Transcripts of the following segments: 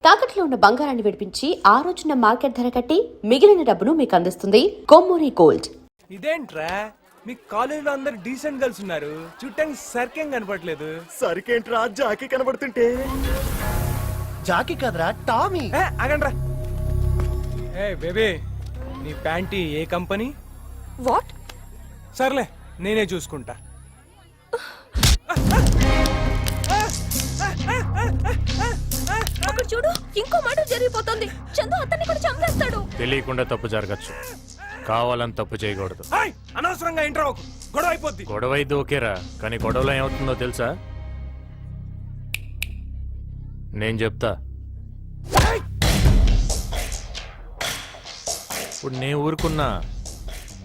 తాకట్లో ఉన్న బంగారాన్ని విడిపించి ఆ రోజున మార్కెట్ ధర కట్టి మిగిలిన డబ్బును మీకు అందిస్తుంది కొమ్మూరి గోల్డ్. ఇదేంట్రా మీ కాలేజీలో అందరు డీసెంట్ గర్ల్స్ ఉన్నారు, చుట్టానికి సరికేం కనపడలేదు. సరికేంట్రా జాకీ కనబడుతుంటే? జాకీ కదరా టామీ. ఆగండ్రా. ఏ బేబీ, నీ ప్యాంటీ ఏ కంపెనీ? వాట్? సర్లే నేనే చూసుకుంటా. అక్కడ చూడు, ఇంకో మాట జరిగిపోతుంది. చందు అతన్ని కూడా చంపేస్తాడు. తెలియకుండా తప్పు జరగచ్చు, కావాలని తప్పు చేయకూడదు. అనవసరంగా ఇంట్రా గొడవ అయిపోద్ది. గొడవ అయితే ఓకేరా, కానీ గొడవలో ఏమవుతుందో తెలుసా? నేను చెప్తా. ఇప్పుడు నేను ఊరుకున్నా,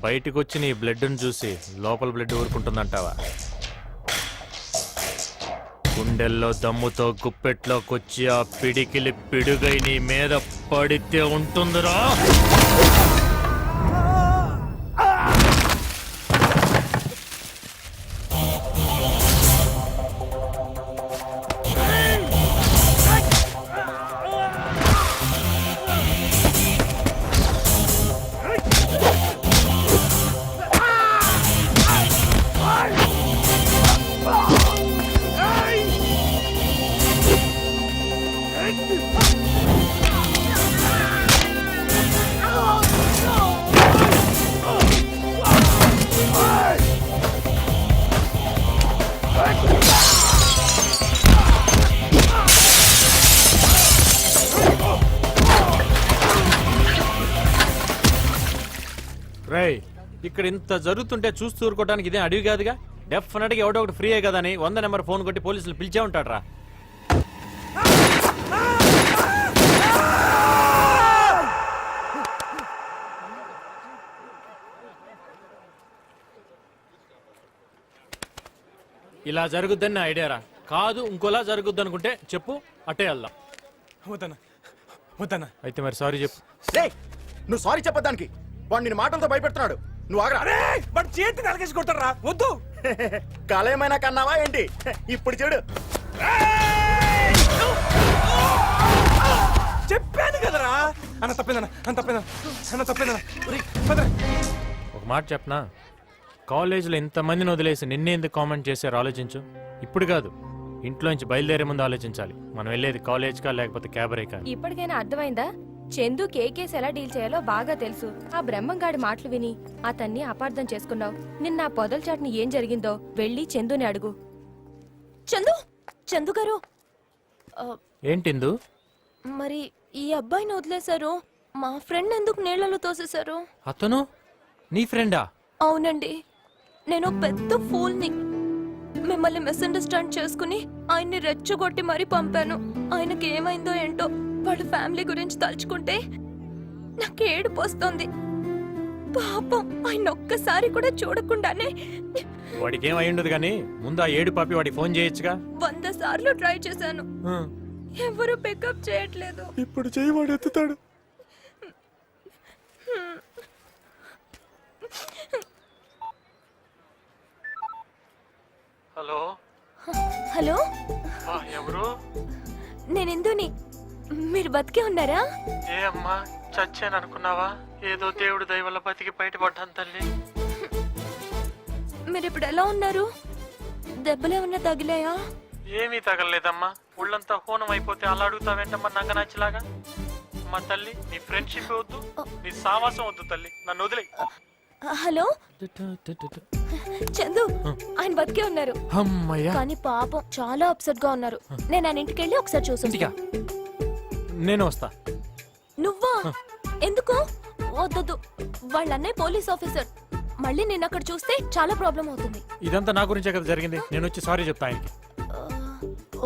బయటకు వచ్చి నీ బ్లడ్ని చూసి లోపల బ్లడ్ ఊరుకుంటుందంటావా? గుండెల్లో దమ్ముతో గుప్పెట్లోకొచ్చి ఆ పిడికిలి పిడుగై నీ మీద పడితే ఉంటుందిరా. రేయ్, ఇక్కడ ఇంత జరుగుతుంటే చూస్తూ ఊరుకోవడానికి ఇదే అడవి కాదుగా. డెఫినెట్గా ఎవడో ఒకటి ఫ్రీ కదా అని 100 నెంబర్ ఫోన్ కొట్టి పోలీసులు పిలిచే ఉంటాడ్రా. ఇలా జరుగుద్దని నా ఐడియారా. కాదు ఇంకోలా జరుగుద్ది అనుకుంటే చెప్పు, అట్టే వెళ్దాం. వద్దన్నా వద్దన్నా. అయితే మరి సారీ చెప్పు. నువ్వు సారీ చెప్పడానికి వాడు నిన్ను మాటలతో భయపెడుతున్నాడు. నువ్వు ఆగరా. వాడు చేతి నరకేసి కొట్టారా. వద్దు. కాలేమైనా కన్నావా ఏంటి? ఇప్పుడు చూడు. చెప్పాను కదరా. అన్న తప్పిందన్నా, అన్న తప్పిందన్నా, అన్న తప్పిందన్నా. ఒక మాట చెప్పనా, కాలేజీలో ఇంతమందిని వదిలేసి నిన్నే ఎందుకు కామెంట్ చేశారు ఆలోచించు. ఇప్పుడు కాదు, ఇంట్లోంచి బయలుదేరే ముందు ఆలోచించాలి. మనం వెళ్ళేది కాలేజ్కా లేకపోతే క్యాబరేకా. ఇప్పటికైనా అర్థమైందా? చందు కేకేస్ ఎలా డీల్ చేయాలో బాగా తెలుసు. ఆ బ్రహ్మంగాడి మాటలు విని అతన్ని అపార్థం చేసుకున్నావు. నిన్న ఆ పొదల చాటుని ఏం జరిగిందో వెళ్ళి చందుని అడుగు. చందు, చందు గారు, ఏంటిందు? మరి ఈ అబ్బాయిని వదిలేశారు. మా ఫ్రెండ్ ఎందుకు నీళ్లలో తోసేశారు? అతను నీ ఫ్రెండా? అవునండి, నేను పెద్ద ఫూల్ని. మిమ్మల్ని మిస్అండర్స్టాండ్ చేసుకుని ఆయన్ని రెచ్చగొట్టి మరీ పంపాను. ఆయనకి ఏమైందో ఏంటో, వాళ్ళ ఫ్యామిలీ గురించి తలుచుకుంటే నాకు ఏడుపు వస్తుంది. పాపం, ఆయన ఒక్కసారి కూడా చూడకుండానే. వాడికి ఏమై ఉండదు కానీ ముందు ఆ ఏడు పాపి వాడికి ఫోన్ చేయొచ్చుగా. 100 సార్లు ట్రై చేశాను, ఎవరు పికప్ చేయట్లేదు. ఇప్పుడు చెయ్యి, వాడు ఎత్తుతాడు. హలో హలో, ఎవరు? నేను ఇందుని. మీరు బతికే ఉన్నారా? ఏ అమ్మా, చచ్చాను అనుకున్నావా? ఏదో దేవుడి దయ వల్ల బతికి బయటపడ్డాను తల్లి. మీరు ఇప్పుడు ఎలా ఉన్నారు? దెబ్బలేమన్నా తగిలాయా? ఏమీ తగలలేదమ్మా, ఒళ్ళంతా హోనం అయిపోతే అలా అడుగుతావేంటమ్మా నంగ నచ్చలాగా. మా తల్లి, నీ ఫ్రెండ్షిప్ వద్దు, నీ సావాసం వద్దు తల్లి, నన్ను వదిలే. హలో చందు, ఆయన బతికే ఉన్నారు. అమ్మయ్యా. కానీ పాపం చాలా అప్సెట్ గా ఉన్నారు. నేను ఆయన ఇంటికి వెళ్ళి ఒకసారి చూసి. నేను వస్తా. నువ్వా? ఎందుకు? వద్దొద్దు, వాళ్ళ అన్నయ్య పోలీస్ ఆఫీసర్. మళ్ళీ నేను అక్కడ చూస్తే చాలా ప్రాబ్లం అవుతుంది. ఇదంతా నా గురించే కదా జరిగింది. నేను వచ్చి సారీ చెప్తా ఆయనకి.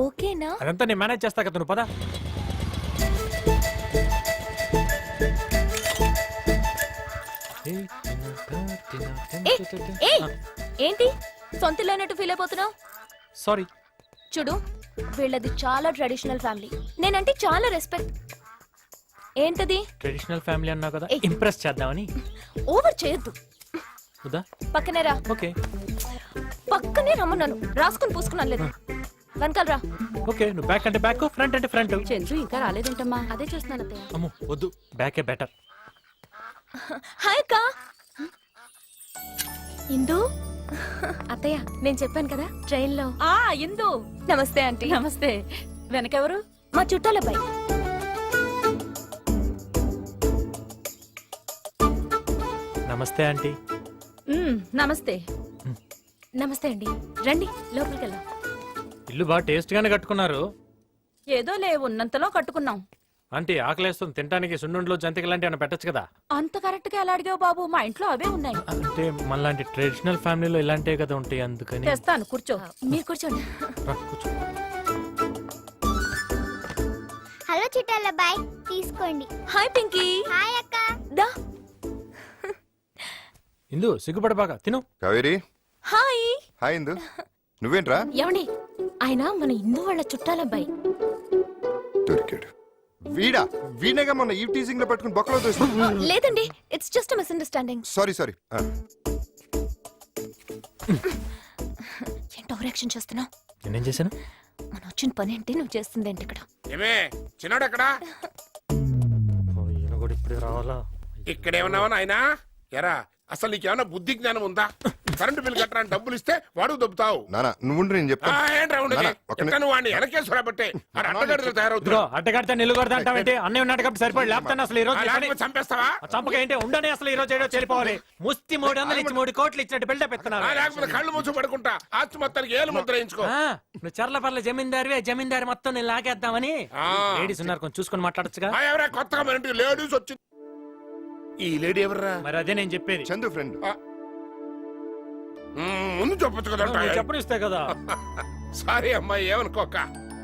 ఓకేనా? అదంతా నేను మేనేజ్ చేస్తా కదా, నువ్వు పదా. ఏంటి సొంత లేనట్టు ఫీల్ అయిపోతున్నావు? సారీ. చూడు, వీళ్ళది చాలా ట్రెడిషనల్ ఫ్యామిలీ. నేనంటే చాలా రెస్పెక్ట్. ఏంటది? ట్రెడిషనల్ ఫ్యామిలీ అన్నావు కదా, ఇంప్రెస్ చేద్దామని. ఓవర్ చేయొద్దు. వద్దా? పక్కనే రా. ఓకే. పక్కనే రమ్మన్నాను, రాసుకుని పూసుకున్నాను లేదు. వెనకాల రా. ఓకే నువ్వు బ్యాక్ అంటే బ్యాక్, ఫ్రంట్ అంటే ఫ్రంట్. చంద్రు ఇంకా రాలేదేంటమ్మా? అదే చూస్తున్నాను అత్తయ్య. అమ్మో వద్దు, బ్యాకే బెటర్. హాయ్ అక్క. ఇందు అత్తయ్య నేను చెప్పాను కదా ట్రైన్ లో. ఇందు నమస్తే ఆంటీ. నమస్తే. వెనకెవరు? మా చుట్టాల అబ్బాయి. నమస్తే ఆంటీ. నమస్తే. నమస్తే అండి, రండి లోపలికి వెళ్దాం. ఇల్లు బాగా టేస్ట్ గానే కట్టుకున్నారు. ఏదో లే ఉన్నంతలో కట్టుకున్నాం. ఆంటీ ఆకలేస్తుంది, తినడానికి సున్నుండలో జంతికలు లాంటి ఏమైనా పెట్టచ్చు కదా. అంత కరెక్ట్ గా ఎలా అడిగావు బాబు? మా ఇంట్లో అవే ఉన్నాయి. అంటే మనలాంటి ట్రెడిషనల్ ఫ్యామిలీలో ఇలాంటివే కదా ఉంటాయి, అందుకని. తెస్తాను, కూర్చో. మీరు కూర్చోండి. రా, కూర్చో. హలో చుట్టాల బాయ్ తీసుకోండి. హాయ్ పింకీ. హాయ్ అక్క. దా. ఇందు సిగ్గుపడబాగా తిను. కావేరి. హాయ్. హాయ్ ఇందు. నువ్వేంట్రా? ఏమండి, ఆయన మన ఇందు వాళ్ళ చుట్టాల అబ్బాయి. దొరికాడు. వీడా? వీణేగా మొన్న ఈ టీజింగ్ లో పట్టుకుని బొక్కలో తోసి. లేదండి, ఇట్స్ జస్ట్ మిస్అండర్స్టాండింగ్. సారీ. ఏంటో ఓవరాక్షన్ చేస్తున్నావు? నేనేం చేశాను? మనం వచ్చిన పని ఏంటి, నువ్వు చేస్తుంది ఏంటి ఇక్కడ? ఏమే చిన్నాడు ఎక్కడా? ఈయన కూడా ఇప్పుడే రావాలా? ఇక్కడేమన్నావా నాయనా? ఎరా అసలు నీకేమన్నా బుద్ధి జ్ఞానం ఉందా? కరెంటు బిల్ కట్టడానికి డబ్బులు ఇస్తే వాడు దొబ్బుతావు. నానా నువ్వు నేను చెప్తాను. ఏంట్రా ఉండేది? నాన్న, ఒక్క నిమిషం. ఎక్కడ వాడిని వెనకేశ్వరా బట్టే ఆడు అడ్డగడ్డలు ఇదిగో తయారవుతున్నావు. అడ్డగడితే నిలుగొడతా అంటావేంటి? అన్నీ ఉన్నాడు కాబట్టి సరిపడి లేకపోతే అసలు ఈ రోజు లేకపోతే చంపేస్తావా? చంపక ఏంటి ఉండని అసలు ఈ రోజు ఏడో చెల్లిపోవాలి. ముస్తి 300 ఇచ్చి 3 కోట్లు ఇచ్చినట్టు బిల్డప్ ఎత్తున్నావు. లేకపోతే కళ్ళు మూసి పడుకుంటా ఆస్తి మొత్తానికి ఏలు ముద్ర వేయించుకో. నువ్వు చర్ల పర్ల జమీందారివే, జమీందారి మొత్తం నేను లాగేద్దామని. లేడీస్ ఉన్నారు, కొంచెం చూసుకొని మాట్లాడచ్చుగా. ఎవరా కొత్తగా మన ఇంటికి లేడీస్ వచ్చింది? ఈ లేడీ ఎవర్రా? మరి అదే నేను చెప్పేది. చందు ఫ్రెండ్. ముందు చెప్పొచ్చు కదా. నువ్వు చెప్పనిస్తే కదా. సారీ అమ్మాయి, ఏమనుకోక.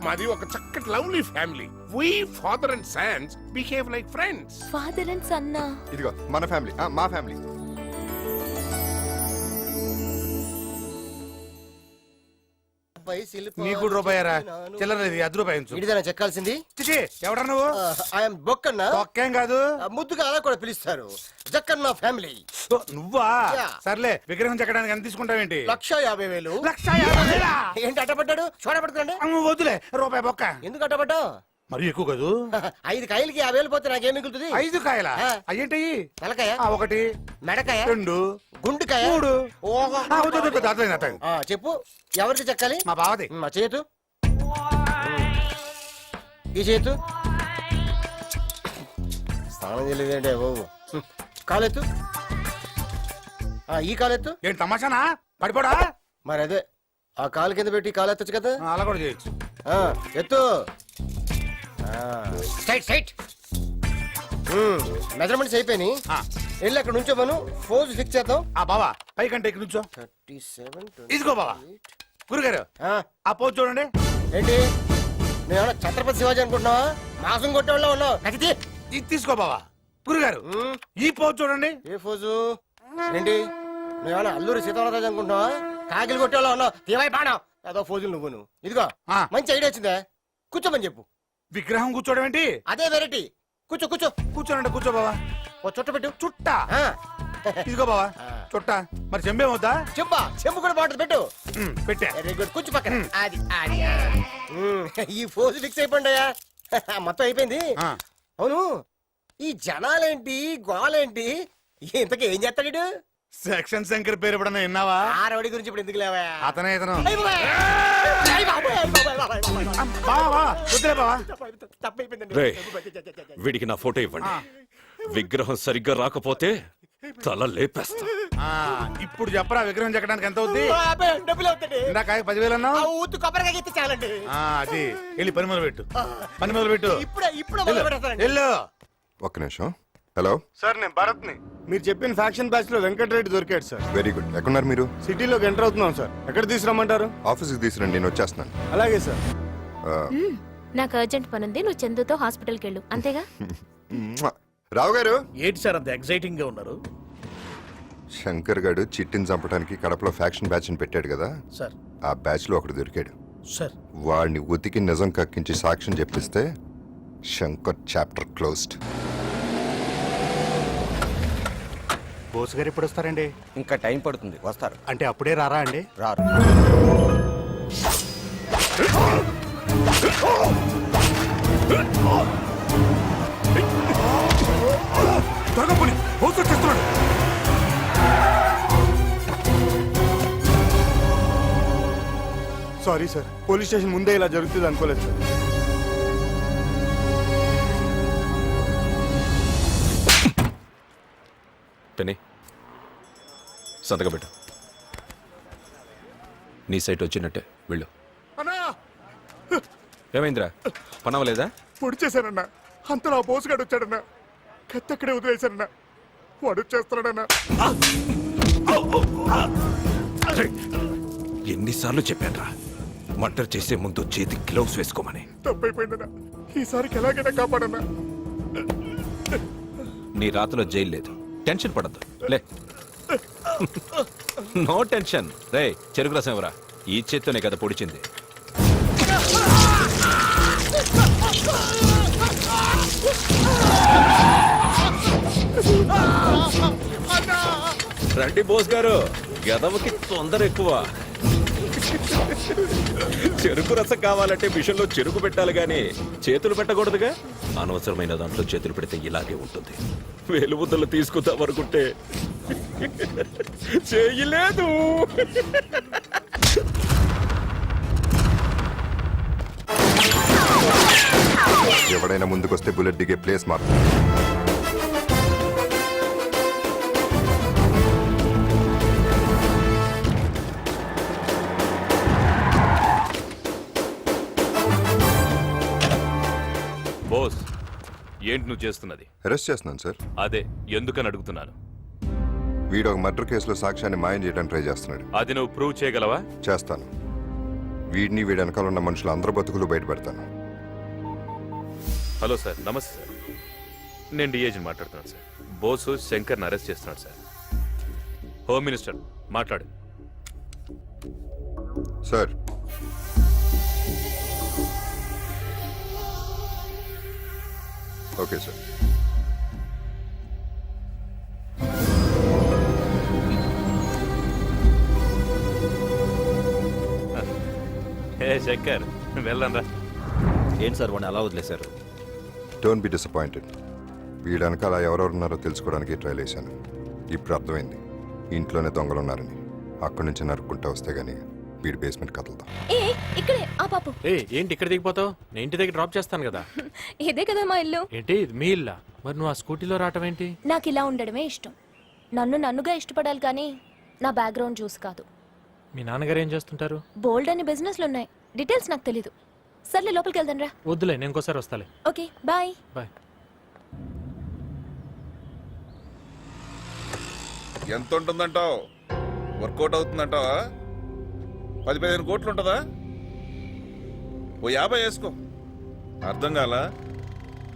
మాది ఒక చక్కటి lovely family. We father and sons behave like friends. Father and సన్నా? ఇదిగో మన ఫ్యామిలీ, మా ఫ్యామిలీ. నీకు రూపాయరా? చిల్లరలేదు, అది రూపాయి ఉంచు. ఇడిదైనా చెక్కాల్సింది. చిచి, ఎవడరా నువ్వు? ఐఎమ్ బొక్కన్న. ఒక్కేం కాదు, ముద్దుగా అలా కూడా పిలుస్తారు. జక్కన్న ఫ్యామిలీ. ఓ, నువ్వా? యా. సర్లే, విగ్రహం చెక్కడానికి ఎంత తీసుకుంటావేంటి? 1,50,000. 1,50,000. ఏంటి అట్టపడ్డాడు? చూడబడుతుండే. వద్దులే, రూపాయి బొక్క. ఎందుకు అట్టపడ్డావు? మరి ఎక్కువ కాదు. 5 కాయలకి 50,000 పోతే నాకేం మిగులుతుంది? 5 కాయల ఆ. అయ్యేంటి? తలకాయ, 1, మెడకాయ, 2, గుండుకాయ, 3. ఓహో. అర్థమైంది. చెప్పు, ఎవరికి చెక్కాలి? మా బావది. మా చేతు, ఈ చేతు. స్నానం చేయలేదేంటే బాబు. కాలెత్తు, ఈ కాలెత్తు. ఏంటి తమాషానా? పడిపోడా? మరి అదే, ఆ కాలు కింద పెట్టి కాలెత్తచ్చు కదా. అలా కూడా చేయొచ్చు. ఎత్తు. Straight straight. మెజర్మెంట్స్ అయిపోయినాయి. వెళ్ళి అక్కడ నుంచో మనం ఫోజ్ ఫిక్స్ చేద్దాం. బావా పైకంటే ఇక్కడ నుంచో. 37, ఇదిగో బావా. గురుగారు ఆ పోజ్ చూడండి. ఏంటి, నేను ఛత్రపతి శివాజీ అనుకుంటున్నావా? మాసం కొట్టేవాళ్ళ ఉన్నావు. నచ్చితే ఇది తీసుకో బావా. గురుగారు ఈ పోజ్ చూడండి. ఏ ఫోజు ఏంటి? నువ్వేమన్నా అల్లూరి సీతారామరాజు అనుకుంటున్నావా? కాకిలు కొట్టేవాళ్ళ ఉన్నావు. తీవై బాణం ఏదో ఫోజులు నువ్వు. ఇదిగో మంచి ఐడియా వచ్చిందే, కూర్చోమని చెప్పు. విగ్రహం కూర్చోవడం ఏంటి? అదే వెరైటీ. కూర్చో కూర్చో. కూర్చోనండి, కూర్చో బావా. ఓ చుట్ట పెట్టు. చుట్ట. ఇదిగో బావా చుట్ట. మరి చెంబేమవుతా? చెంబా, చెంబు కూడా బాగుంటుంది, పెట్టు. పెట్టా. వెరీ గుడ్, కూర్చో పక్కన. అది అది ఈ ఫోజ్ ఫిక్స్ అయిపోయిందయ్యా. మొత్తం అయిపోయింది. అవును, ఈ జనాలేంటి, గోలేంటి, ఇంతకీ ఏం చేస్తాడు? సెక్షన్ శంకర్ పేరు ఎప్పుడన్నా విన్నావా? ఆ రౌడీ గురించి ఇప్పుడు ఎందుకు లేవా? అతనే ఇతను. అయ్ బాబాయ్. అయ్ బాబాయ్, అయ్ బాబాయ్, బాబాయ్, బాబాయ్. బావా వద్దులే బావా. తప్పైపోయిందండి. రే, వీడికి నా ఫోటో ఇవ్వండి. విగ్రహం సరిగ్గా రాకపోతే తల లేపేస్తా. ఇప్పుడు చెప్పరా విగ్రహం చెక్కడానికి ఎంత అవుద్ది? బాబాయ్, డబ్బులు అవుతాయి. ఇందాక 10,000 అన్నావు. ఆ ఊతు కొబ్బరికాయ ఎత్తే చాలండి. అది వెళ్ళి పని మొదలు పెట్టు. పని మొదలు పెట్టు. ఇప్పుడు మొదలు పెడతానండి. వెళ్ళు. ఒక్క నిమిషం. హలో సార్, నేను భరత్ ని. మీరు చెప్పిన ఫ్యాక్షన్ బ్యాచ్ లో వెంకటరెడ్డి దొరికాడు సార్. Very good. ఎక్కడున్నారు మీరు? సిటీలోకి ఎంటర్ అవుతున్నాం సార్. ఎక్కడ తీసుకురమ్మంటారు? ఆఫీస్కి తీసుకురండి, నేను వచ్చేస్తున్నాను. అలాగే సార్. నాకు అర్జెంట్ పని ఉంది, నువ్వు చందుతో హాస్పిటల్కి వెళ్ళు, అంతేగా? రావు గారు. ఏంటి సార్ అంత ఎక్సైటింగ్ గా ఉన్నారు? శంకర్ గారు చిట్టిని చంపడానికి కడపలో ఫ్యాక్షన్ బ్యాచ్ ని పెట్టాడు కదా సార్. ఆ బ్యాచ్ లో ఒకడు దొరికాడు సార్. వాడిని ఉతికి నిజం కక్కించి సాక్ష్యం చెప్పిస్తే శంకర్ చాప్టర్ క్లోజ్డ్. బోస్ గారు ఎప్పుడు వస్తారండి? ఇంకా టైం పడుతుంది, వస్తారు. అంటే అప్పుడే రారా అండి? రారు. త్వరగా పోనీ బోస్ వచ్చేస్తున్నాడు. సారీ సార్, పోలీస్ స్టేషన్ ముందే ఇలా జరుగుతుంది అనుకోలేదు సార్. టెనీ సంతకం పెట్టు. నీ సైట్ వచ్చినట్టే వెళ్ళు. అన్నా ఏమైందిరా, పనవలేదా? పొడి చేశానన్నా, అంతలో ఆ బోసుగాడు వచ్చాడన్నా, కత్తి అక్కడే వదిలేశానన్నా, వాడు వచ్చేస్తున్నాడన్నా. ఎన్నిసార్లు చెప్పానురా మర్డర్ చేసే ముందు చేతి గ్లౌస్ వేసుకోమని. తప్పైపోయిందన్నా, ఈసారికి ఎలాగైనా కాపాడన్నా. నీ రాతలో జైలు లేదు, టెన్షన్ పడద్దు. లే, నో టెన్షన్. రే చెరుకు రసం ఎవరా? ఈ చేత్తోనే కదా పొడిచింది. రండి బోస్ గారు, గదవకి తొందర ఎక్కువ. చెరుకు రసం కావాలంటే మిషన్లో చెరుకు పెట్టాలి గాని చేతులు పెట్టకూడదుగా. అనవసరమైన దాంట్లో చేతులు పెడితే ఇలాగే ఉంటుంది. వేలుముద్దలు తీసుకుందాం అనుకుంటే చేయలేదు. ఎవడైనా ముందుకొస్తే బుల్లెట్ దిగే ప్లేస్ మార్క్. బోస్, ఏంటి నువ్వు చేస్తున్నది? అరెస్ట్ చేస్తున్నాను సార్. అదే ఎందుకని అడుగుతున్నాను. వీడు ఒక మర్డర్ కేసులో సాక్ష్యాన్ని మాయం చేయడానికి ట్రై చేస్తున్నాడు. అది నువ్వు ప్రూవ్ చేయగలవా? చేస్తాను. వీడిని వీడి వెనకాల ఉన్న మనుషులు అందరి బతుకులు బయటపెడతాను. Hello sir, namaste sir. నేను డిఏజీని మాట్లాడుతున్నాను సార్. బోసు శంకర్ని అరెస్ట్ చేస్తున్నాడు సార్. హోమ్ మినిస్టర్ మాట్లాడు. Sir, okay sir. Hey Shankar, వెళ్ళంరా. ఏంటి సార్ వాడిని అలా వదిలేశారు? Don't be disappointed. వీడి వెనకాల ఎవరెవరున్నారో తెలుసుకోవడానికి ట్రై చేశాను. ఇప్పుడు అర్థమైంది, ఇంట్లోనే దొంగలున్నారని. అక్కడి నుంచి నరుక్కుంటా వస్తే గానీ వీడి బేస్మెంట్ కదులుతాం. ఏ ఇక్కడే ఆ పాపు. ఏ ఏంటి ఇక్కడ దిగిపోతావు? నేను ఇంటి దగ్గర డ్రాప్ చేస్తాను కదా. ఇదే కదా మా ఇల్లు. ఏంటి ఇది మీ ఇల్లా? మరి నువ్వు ఆ స్కూటీలో రావటం ఏంటి? నాకు ఇలా ఉండడమే ఇష్టం. నన్నుగా ఇష్టపడాలి కానీ నా బ్యాక్గ్రౌండ్ చూసి కాదు. మీ నాన్నగారు ఏం చేస్తుంటారు? బోల్డ్ అని బిజినెస్లు ఉన్నాయి, డీటెయిల్స్ నాకు తెలీదు. సర్లే లోపలికి వెళ్దాం రా. వద్దులే, నేను ఇంకోసారి వస్తాలే. Okay bye. బాయ్. ఎంత ఉంటుందంటావు? వర్కౌట్ అవుతుందంటావా? 10-15 కోట్లు ఉంటుందా? ఓ 50 వేసుకో. అర్థం కాల?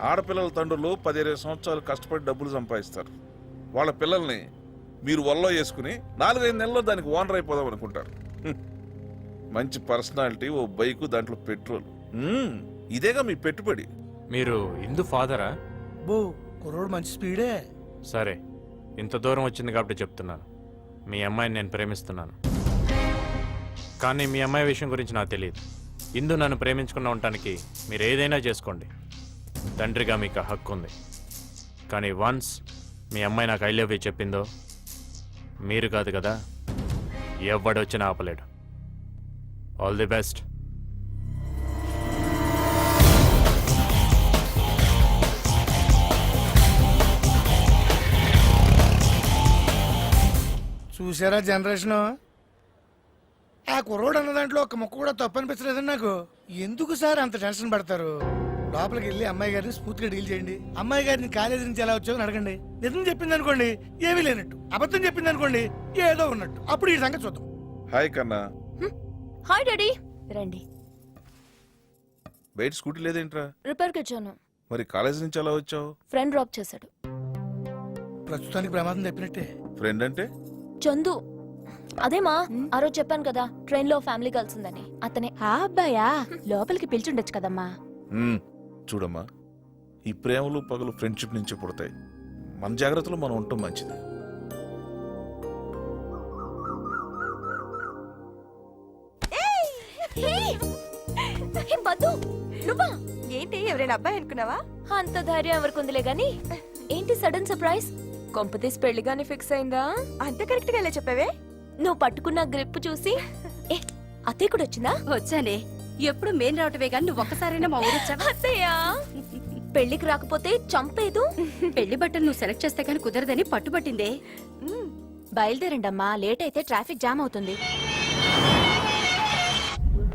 ఆడపిల్లల తండ్రులు 10-20 సంవత్సరాలు కష్టపడి డబ్బులు సంపాదిస్తారు. వాళ్ళ పిల్లల్ని మీరు వల్లో వేసుకుని 4-5 నెలల్లో దానికి ఓనర్ అయిపోదాం అనుకుంటారు. మంచి పర్సనాలిటీ, ఓ బైకు, దాంట్లో పెట్రోల్. ఇదేగా మీ పెట్టుబడి. మీరు ఇందు ఫాదరా? బో కుర్రోడు మంచి స్పీడే. సరే, ఇంత దూరం వచ్చింది కాబట్టి చెప్తున్నాను. మీ అమ్మాయిని నేను ప్రేమిస్తున్నాను. కానీ మీ అమ్మాయి విషయం గురించి నాకు తెలియదు. ఇందు నన్ను ప్రేమించుకున్న ఉండటానికి మీరు ఏదైనా చేసుకోండి. తండ్రిగా మీకు హక్కు ఉంది. కానీ వన్స్ మీ అమ్మాయి నాకు ఐ లవ్ యూ చెప్పిందో, మీరు కాదు కదా, ఎవడొచ్చినా ఆపలేడు. All the best. చూసారా జనరేషన్? ఆ కుర్రోడు అన్న దాంట్లో ఒక ముక్క కూడా తప్పు అనిపించలేదండి నాకు. ఎందుకు సార్ అంత టెన్షన్ పడతారు? లోపలికి వెళ్ళి అమ్మాయి గారిని స్మూత్ గా డీల్ చేయండి. అమ్మాయి గారిని కాలేజీ నుంచి ఎలా వచ్చావు అడగండి. నిజం చెప్పింది అనుకోండి ఏమీ లేనట్టు, అబద్ధం చెప్పింది అనుకోండి ఏదో ఉన్నట్టు. అప్పుడు ఈ సంగతి చూద్దాం. హాయ్ కన్నా. Hi daddy. రండి. బయట స్కూటీ లేదేంట్రా? రిపేర్కి వచ్చాను. మరి కాలేజీ నుంచి ఎలా వచ్చావు? ఫ్రెండ్ డ్రాప్ చేశాడు. ప్రస్తుతానికి ప్రమాదం తప్పినట్టే. ఫ్రెండ్ అంటే? చందు. అదేమా ఆ రోజు చెప్పాను కదా ట్రైన్ లో ఫ్యామిలీ కలిసిందని, అతనే. ఆ అబ్బాయా? లోపలికి పిలిచుండొచ్చు కదమ్మా. చూడమ్మా, ఈ ప్రేమలు పగలు ఫ్రెండ్షిప్ నుంచి పుడతాయి. మన జాగ్రత్తలో మనం ఉండటం మంచిది. హే మధు, నువ్వా? ఏంటి ఎవరైనా అబ్బాయి అనుకున్నావా? అంత ధైర్యం ఎవరికుందిలే గాని ఏంటి సడన్ సర్ప్రైజ్? కొంపతీసి పెళ్లిగానే ఫిక్స్ అయిందా? అంత కరెక్ట్ గా ఎలా చెప్పావే? నువ్వు పట్టుకున్న గ్రిప్ చూసి ఏ అత్తయ్య కూడా వచ్చిందా? వచ్చానే. ఎప్పుడు మేం రావటమే కానీ నువ్వు ఒక్కసారైనా మా ఊరు వచ్చావా? అత్తయ్య పెళ్లికి రాకపోతే చంపేదు. పెళ్లి బట్టలు నువ్వు సెలెక్ట్ చేస్తే కానీ కుదరదని పట్టుబట్టిందే. బయలుదేరండమ్మా, లేట్ అయితే ట్రాఫిక్ జామ్ అవుతుంది.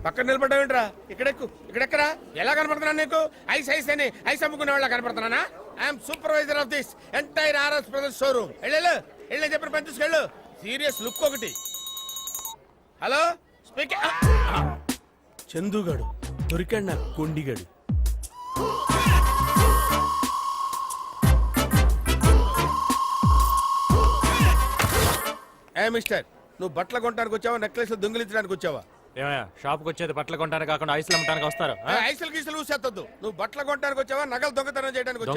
పక్కన నిలబడ్డావేంట్రా? ఇక్కడెక్కు, ఇక్కడెక్కరా. ఎలా కనపడుతున్నా నీకు? ఐస్ ఐస్ అని ఐస్ అమ్ముకునే వాళ్ళ కనపడుతున్నానా? I'm supervisor of this entire RS brothers showroom. వెళ్ళు వెళ్ళి చెప్పిన పని చూసుకెళ్ళు. సీరియస్ లుక్ ఒకటి. Hello speaking. చందుగాడు దొరికాడు నాకు, కొండిగాడు. ఏ మిస్టర్, నువ్వు బట్టలు కొనడానికి వచ్చావా, నెక్లెస్ దొంగిలించడానికి వచ్చావా? ఏమయ్యా షాప్కి వచ్చేది బట్టలు కొనడానికి కాకుండా ఐస్లు అమ్మటానికి వస్తారు ఆ? ఐసులు గీసులు ఊసేత్తద్దు. నువ్వు బట్టలు కొనడానికి వచ్చావా, నగలు దొంగతనం చేయడానికి వచ్చావా?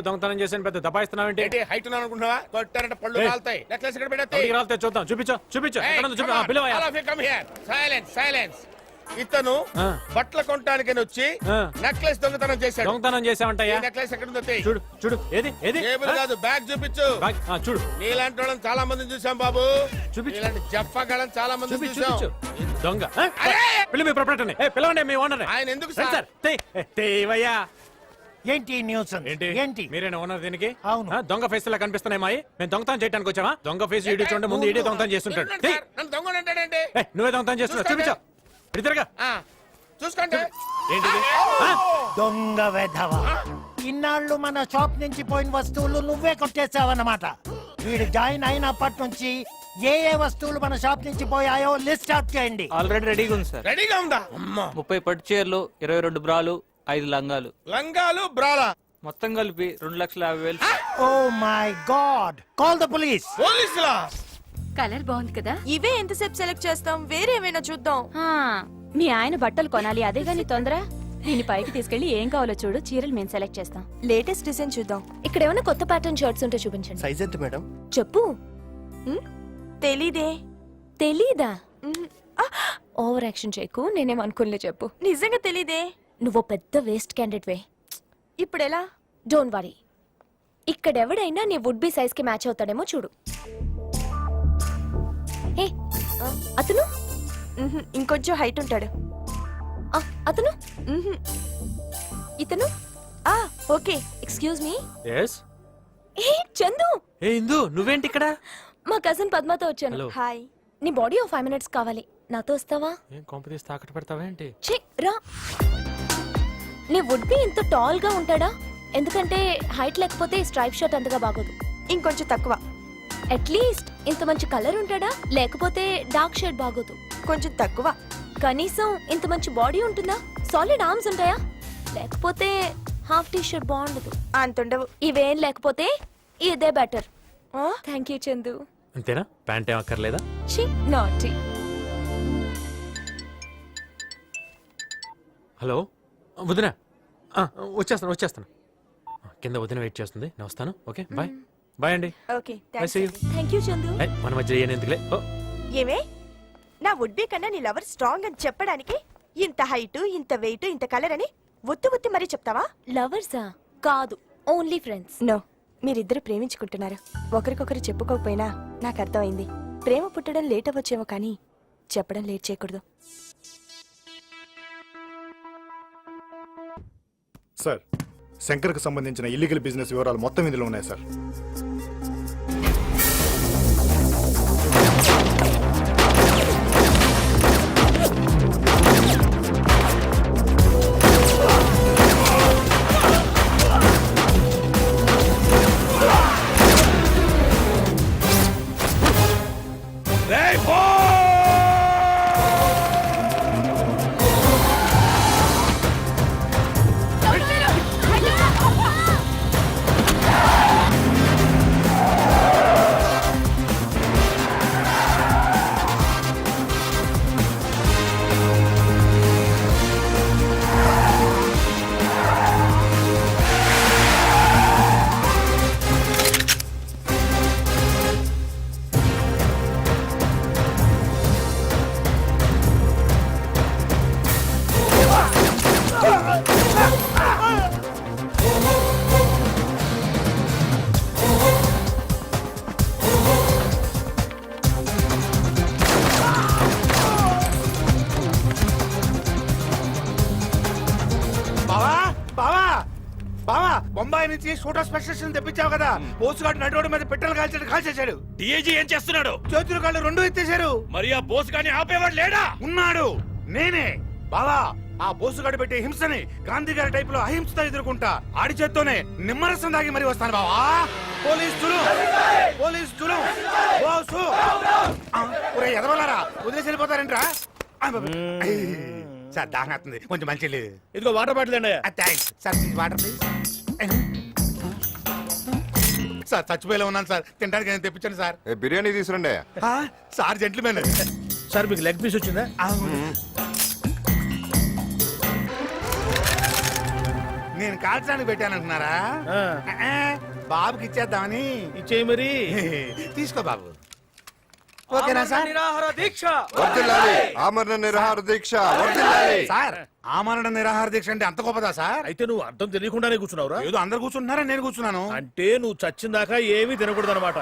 దొంగతనం చేసి పెద్ద దబాయిస్తున్నావేంటి? ఏంటి హైట్ అనుకుంటున్నావా? కొట్టారంటే పళ్ళు ఏయ్. కాలుతాయి. నెక్లెస్ ఇక్కడ అడిగి పెడతాయి. రాలితే చూద్దాం. చూపించు ఎక్కడ ఉందో చూపి. ఆ, పిలవయ్యా. సైలెన్స్. ఇతను ఆ. బట్టలు కొనడానికి వచ్చి ఆ. నెక్లెస్ దొంగతనం చేశాడు. దొంగతనం చేసావంటయ్యా? నెక్లెస్ ఎక్కడ ఉందో తెయ్. చూడు ఏది టేబుల్ ఆ? కాదు, బ్యాగ్ చూపించు. బ్యాగ్, ఆ, చూడు నీలాంటి వాళ్ళని చాలా మందిని చూసాం బాబు. చూపించు. నీలాంటి జఫాగాళ్ళని చాలా మందిని చూసాం. చూపించు దొంగ ఆ? అరే! పిల్ల మీ ప్రొపరేటర్ని. పిలవండి మీ ఓనర్. ఆయన ఎందుకు సార్? తేవయ్యా. ఏంటి న్యూస్? ఏంటి మీరేనా ఓనర్ దీనికి? అవును. ఆ, దొంగ ఫేస్ లా కనిపిస్తున్నాయి మాయి. మేము దొంగతనం చేయడానికి వచ్చావా? దొంగ ఫేస్ ఇడి చూడండి, ముందు ఇడే దొంగతనం చేస్తుంటాడు. ఏంటండి సార్? నన్ను దొంగడు అంటాడండి. నువ్వే దొంగతనం చేస్తున్నావు. చూపించు. ఇటు తిరగా. ఆ, చూసుకోండి. ఏంటిది? ఆ? దొంగ వెధవ. ఇన్నాళ్ళు మన షాప్ నుంచి పోయిన వస్తువులు నువ్వే కొట్టేసావన్నమాట. వీడు జాయిన్ అయినప్పటి నుంచి ఏ ఏ వస్తువులు మన షాప్ నుంచి పోయాయో లిస్ట్ అవుట్ చేయండి. ఆల్రెడీ రెడీగా ఉంది సార్. రెడీగా ఉందా? అమ్మా, 30 పట్టు చీరలు, 22 బ్రాలు, 5 లంగాలు, లంగాలు బ్రాలా మొత్తం కలిపి 2,50,000. Oh my god, call the police. పోలీసులా? కలర్ బాగుంది కదా? ఇవే ఎంతసేపు సెలెక్ట్ చేస్తాం, వేరే ఏమైనా చూద్దాం. మీ ఆయన బట్టలు కొనాలి, అదే గాని తొందర. దీని పైకి తీసుకెళ్లి ఏం కావాలో చూడు, చీరలు మేము సెలెక్ట్ చేస్తాం. లేటెస్ట్ డిజైన్ చూద్దాం. ఇక్కడ ఏమైనా కొత్త ప్యాటర్న్ షర్ట్స్ ఉంటే చూపించండి. సైజ్ ఎంత మేడం? చెప్పు. తెలీదే. తెలీదా? ఓవర్ యాక్షన్ చేయకు, నేనేం అనుకోలే. చెప్పు. నిజంగా తెలీదే. నువ్వు పెద్ద వేస్ట్ క్యాండిడేట్ వే. ఇప్పుడు ఎలా? Don't worry. ఇక్కడెవడైనా నీ వుడ్ బి సైజ్ కి మ్యాచ్ అవుతాడేమో చూడు. ఏ అతను ఇంకొంచెం హైట్ ఉంటాడు. అతను ఇతను ఓకే. Excuse me. Yes? ఏ చందు, ఏ ఇందు, నువ్వేంటి ఇక్కడ? మా కజిన్ పద్మతో వచ్చాను. Hello. హాయ్. నీ బాడీ 5 minutes కావాలి, నాతో వస్తావా? ఏం కొంపతీసి తాకట్టు పెడతావేంటి? ఛీ, రా. నీ వుడ్ బి ఇంత టాల్ గా ఉంటాడా? ఎందుకంటే హైట్ లేకపోతే స్ట్రైప్ షర్ట్ అంతగా బాగోదు. ఇంకొంచెం తక్కువ. అట్లీస్ట్ ఇంత మంచి కలర్ ఉంటాడా? లేకపోతే డార్క్ షేడ్ బాగోదు. కొంచెం తక్కువ. కనీసం ఇంత మంచి బాడీ ఉంటుందా? సాలిడ్ ఆర్మ్స్ ఉంటాయా? లేకపోతే హాఫ్ టీ షర్ట్ బాగుండదు. అంతుండవు. ఇవేం లేకపోతే ఇదే బెటర్. Thank you Chandu. అంతేనా? ప్యాంట్ ఏం అక్కర్లేదా? ఛీ, నాటి. హలో వదిన. వచ్చేస్తాను. కింద వదిన వెయిట్ చేస్తుంది, నేను వస్తాను. ఓకే బాయ్ అండి. Okay, Bye, see you. Thank you Chandu. మన మధ్య ఎందుకులే. ఏమే, నా వుడ్ బి కన్నా నీ లవర్ స్ట్రాంగ్ అని చెప్పడానికి ఇంత హైట్, ఇంత వెయిట్, ఇంత కలర్ అని ఒత్తి మరీ చెప్తావా? లవర్సా? కాదు, ఓన్లీ ఫ్రెండ్స్. నో, మీరిద్దరు ప్రేమించుకుంటున్నారు. ఒకరికొకరు చెప్పుకోకపోయినా నాకు అర్థమైంది. ప్రేమ పుట్టడం లేట్ అవ్వచ్చేమో కానీ చెప్పడం లేట్ చేయకూడదు. సార్, శంకర్కి సంబంధించిన ఇల్లీగల్ బిజినెస్ వివరాలు మొత్తం ఇందులో ఉన్నాయి సార్. బావా బొంబాయి నుంచి షూటర్ స్పెషలిస్ట్ తెప్పించావు కదా పోస్ట్ గార్డు నడు మీద పెట్రోల్ కాల్చేశాడు డిఐజీ ఏం చేస్తున్నాడు? చేతులు కాళ్ళు రెండు ఎత్తేశారు. మరి ఆ బోస్ గాని ఆపేవాడు లేడా? ఉన్నాడు, నేనే. బావా ఆ బోసుగాడు పెట్టే హింసని గాంధీ గారి టైప్ లో అహింసతో ఎదుర్కొంటా. ఆడి చేత్తోనే నిమ్మరసం దాగి మరి వస్తాను బావా. పోలీసులు బోసు ఒరే ఎదవలారా వదిలేసి వెళ్ళిపోతారేంట్రా? సార్ దాహం అవుతుంది, కొంచెం మంచి లేదు. ఇదిగో వాటర్ బాటిల్ అండి. Thanks sir, water please. Sir చచ్చిపోయేలా ఉన్నాను సార్, తినడానికి నేను తెప్పించాను సార్. బిర్యానీ తీసురండి. Sir gentlemen. సార్ మీకు లెగ్ పీస్ వచ్చిందా? నేను కాల్చడానికి పెట్టానంటున్నారా? బాబుకి ఇచ్చేద్దామని. ఇచ్చేయి మరి. తీసుకో బాబు. ఓకేనా సార్? నిరాహార దీక్ష. వర్ధిల్లాలి. ఆమరణ నిరాహార దీక్ష వర్ధిల్లాలి. సార్ ఆమరణ నిరాహార దీక్ష అంటే అంత గొప్పదా సార్? అయితే నువ్వు అర్థం తెలియకుండానే కూర్చున్నావురా? ఏదో అందరు కూర్చుంటున్నారా, నేను కూర్చున్నాను. అంటే నువ్వు చచ్చిన దాకా ఏమీ తినకూడదు అనమాట.